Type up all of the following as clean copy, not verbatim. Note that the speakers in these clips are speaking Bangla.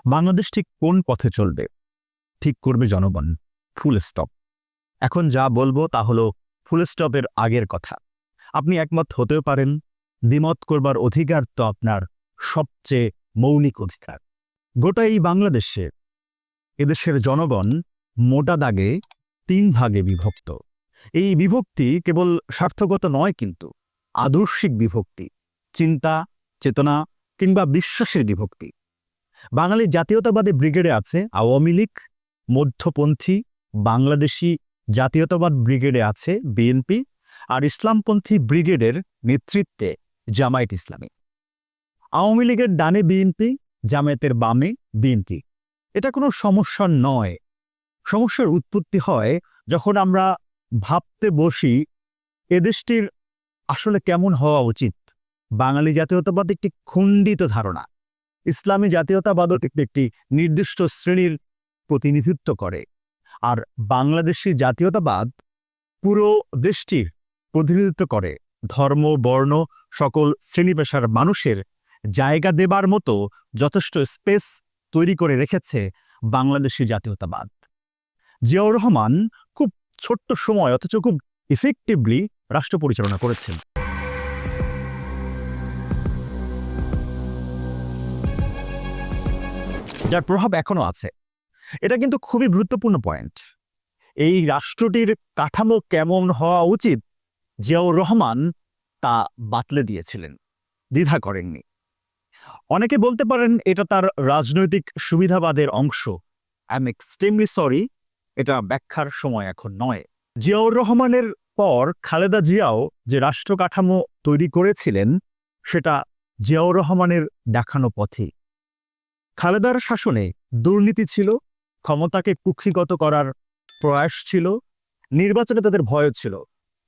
বাংলাদেশ ঠিক কোন পথে চলবে ঠিক করবে জনগণ। Full stop. এখন যা বলবো তা হলো ফুল স্টপের আগের কথা। আপনি একমত হতেও পারেন, দ্বিমত করবার অধিকার তো আপনার সবচেয়ে মৌলিক অধিকার। গোটা এই বাংলাদেশে এদেশের জনগণ মোটা দাগে 3 ভাগে বিভক্ত। এই বিভক্তি কেবল স্বার্থগত নয়, কিন্তু আদর্শিক বিভক্তি, চিন্তা, চেতনা কিংবা বিশ্বাসের বিভক্তি। বাঙালি জাতীয়তাবাদী ব্রিগেডে আছে আওয়ামী লীগ, মধ্যপন্থী বাংলাদেশি জাতীয়তাবাদ ব্রিগেডে আছে বিএনপি, আর ইসলামপন্থী ব্রিগেডের নেতৃত্বে জামায়াত ইসলামী। আওয়ামী লীগের ডানে বিএনপি, জামায়াতের বামে বিএনপি। এটা কোনো সমস্যা নয়। সমস্যার উৎপত্তি হয় যখন আমরা ভাবতে বসি এদেশটির আসলে কেমন হওয়া উচিত। বাঙালি জাতীয়তাবাদ একটি খণ্ডিত ধারণা, ইসলামী জাতীয়তাবাদও একটি নির্দিষ্ট শ্রেণীর প্রতিনিধিত্ব করে, আর বাংলাদেশি জাতীয়তাবাদ পুরো দেশটির প্রতিনিধিত্ব করে। ধর্ম, বর্ণ, সকল শ্রেণী পেশার মানুষের জায়গা দেবার মতো যথেষ্ট স্পেস তৈরি করে রেখেছে বাংলাদেশি জাতীয়তাবাদ। জিয়াউর রহমান খুব ছোট্ট সময় অথচ খুব ইফেক্টিভলি রাষ্ট্র পরিচালনা করেছেন। যার প্রভাব এখনো আছে। এটা কিন্তু খুবই গুরুত্বপূর্ণ পয়েন্ট। এই রাষ্ট্রটির কাঠামো কেমন হওয়া উচিত জিয়াউর রহমান তা বাতলে দিয়েছিলেন, দ্বিধা করেননি। অনেকে বলতে পারেন এটা তার রাজনৈতিক সুবিধাবাদের অংশ। আই এম এক্সট্রিমলি সরি, এটা ব্যাখ্যার সময় এখন নয়। জিয়াউর রহমানের পর খালেদা জিয়াও যে রাষ্ট্র কাঠামো তৈরি করেছিলেন সেটা জিয়াউর রহমানের দেখানো পথে। খালেদার শাসনে দুর্নীতি ছিল, ক্ষমতাকে কুক্ষিগত করার প্রয়াস ছিল, নির্বাচনে তাদের ভয় ছিল।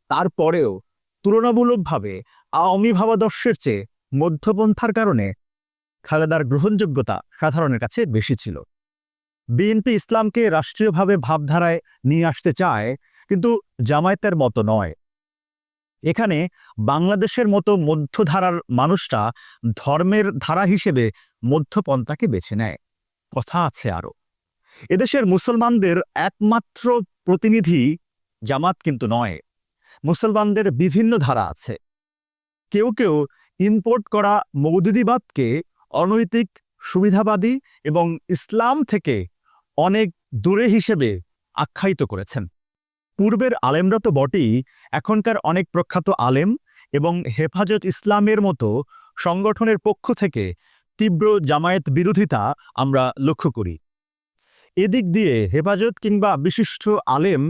তারপরেও তুলনামূলকভাবে আওয়ামী ভাবাদর্শের চেয়ে মধ্যপন্থার কারণে খালেদার গ্রহণযোগ্যতা সাধারণের কাছে বেশি ছিল। বিএনপি ইসলামকে রাষ্ট্রীয়ভাবে ভাবধারায় নিয়ে আসতে চায়, কিন্তু জামায়াতের মতো নয়। এখানে বাংলাদেশের মতো মধ্যধারার মানুষরা ধর্মের ধারা হিসেবে মধ্যপন্থাকে বেছে নেয়। কথা আছে আরও, এদেশের মুসলমানদের একমাত্র প্রতিনিধি জামাত কিন্তু নয়। মুসলমানদের বিভিন্ন ধারা আছে। কেউ কেউ ইম্পোর্ট করা মৌদুদিবাদকে অনৈতিক, সুবিধাবাদী এবং ইসলাম থেকে অনেক দূরে হিসেবে আখ্যায়িত করেছেন। পূর্বের আলেমরা তো বটেই, এখনকার অনেক প্রখ্যাত আলেম এবং হেফাজত ইসলামের মতো সংগঠনের পক্ষ থেকে তীব্র জামায়াত বিরোধিতা আমরা লক্ষ্য করি। এদিক দিয়ে হেফাজত কিংবা বিশিষ্ট আলেম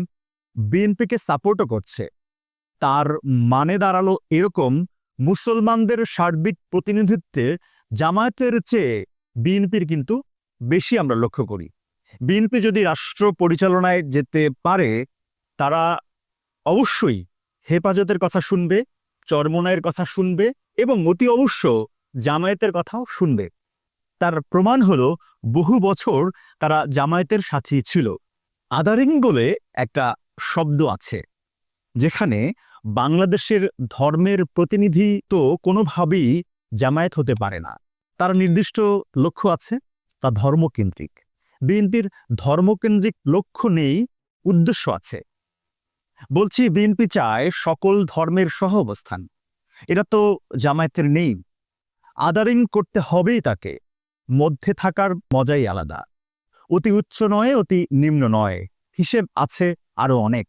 বিএনপিকে সাপোর্টও করছে। তার মানে দাঁড়ালো এরকম, মুসলমানদের সার্বিক প্রতিনিধিত্বে জামায়াতের চেয়ে বিএনপির কিন্তু বেশি আমরা লক্ষ্য করি। বিএনপি যদি রাষ্ট্র পরিচালনায় যেতে পারে, তারা অবশ্যই হেফাজতের কথা শুনবে, চরমোনাইয়ের কথা শুনবে এবং অতি অবশ্য জামায়াতের কথাও শুনবে। তার প্রমাণ হলো বহু বছর তারা জামায়াতের সাথী ছিল। আদারিং বলে একটা শব্দ আছে, যেখানে বাংলাদেশের ধর্মের প্রতিনিধি তো কোনোভাবেই জামায়াত হতে পারে না। তার নির্দিষ্ট লক্ষ্য আছে, তা ধর্মকেন্দ্রিক। বিএনপির ধর্মকেন্দ্রিক লক্ষ্য নেই, উদ্দেশ্য আছে। বলছি, বিএনপি চায় সকল ধর্মের সহ অবস্থান। এটা তো জামায়াতের নেই। আদারিং করতে হবেই তাকে। মধ্যে থাকার মজাই আলাদা। অতি উচ্চ নয়, অতি নিম্ন নয়, হিসেব আছে আরো অনেক।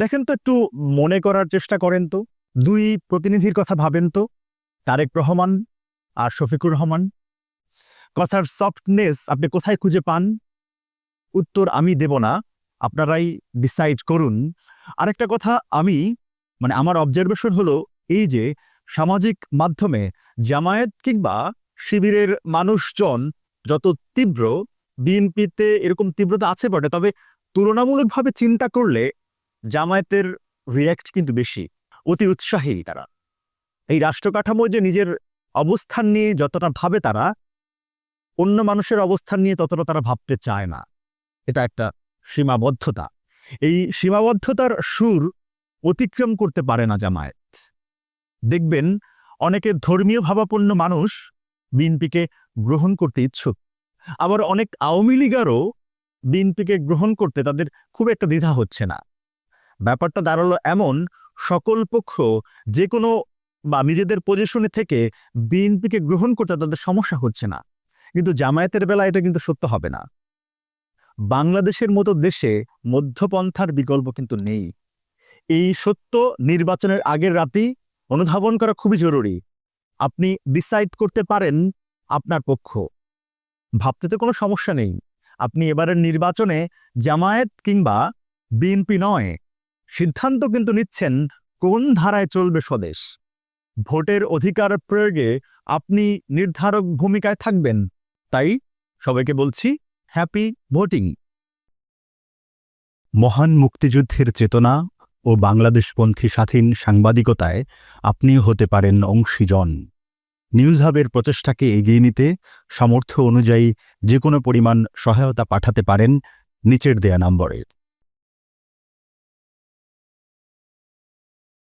দেখেন তো, একটু মনে করার চেষ্টা করেন তো, 2 প্রতিনিধির কথা ভাবেন তো, তারেক রহমান আর শফিকুর রহমান। কথার সফটনেস আপনি কোথায় খুঁজে পান? উত্তর আমি দেব না, আপনারাই ডিসাইড করুন। আরেকটা কথা, আমার অবজারভেশন হলো এই যে সামাজিক মাধ্যমে জামায়াত কিংবা শিবিরের মানুষজন যত তীব্র, বিএনপিতে এরকম তীব্রতা আছে বটে, তবে তুলনামূলকভাবে চিন্তা করলে জামায়াতের রিয়্যাক্ট কিন্তু বেশি। অতি উৎসাহী তারা। এই রাষ্ট্র কাঠামো যে নিজের অবস্থান নিয়ে যতটা ভাবে, তারা অন্য মানুষের অবস্থান নিয়ে ততটা তারা ভাবতে চায় না। এটা একটা সীমাবদ্ধতা। এই সীমাবদ্ধতার সুর অতিক্রম করতে পারে না জামায়াত। দেখবেন অনেকে ধর্মীয় ভাবাপন্ন মানুষ বিএনপিকে গ্রহণ করতে ইচ্ছুক, আবার অনেক আওয়ামী লীগারও বিএনপিকে গ্রহণ করতে তাদের খুব একটা দ্বিধা হচ্ছে না। ব্যাপারটা দাঁড়ালো এমন, সকল পক্ষ যে কোনো বা নিজেদের পজিশনে থেকে বিএনপিকে গ্রহণ করতে তাদের সমস্যা হচ্ছে না। কিন্তু জামায়াতের বেলা এটা কিন্তু সত্য হবে না। বাংলাদেশের মতো দেশে মধ্যপন্থার বিকল্প কিন্তু নেই। এই সত্য নির্বাচনের আগের রাতেই অনুধাবন করা খুবই জরুরি। আপনি ডিসাইড করতে পারেন আপনার পক্ষ, ভাবতে তো কোনো সমস্যা নেই। আপনি এবারের নির্বাচনে জামায়াত কিংবা বিএনপি নয়, সিদ্ধান্ত কিন্তু নিচ্ছেন কোন ধারায় চলবে স্বদেশ। ভোটের অধিকার প্রয়োগে আপনি নির্ধারক ভূমিকায় থাকবেন। তাই সবাইকে বলছি, হ্যাপি ভোটিং। মহান মুক্তিযুদ্ধের চেতনা ও বাংলাদেশপন্থী স্বাধীন সাংবাদিকতায় আপনিও হতে পারেন অংশীজন। নিউজ হাবের প্রচেষ্টাকে এগিয়ে নিতে সামর্থ্য অনুযায়ী যে কোনো পরিমাণ সহায়তা পাঠাতে পারেন নিচের দেয়া নম্বরে।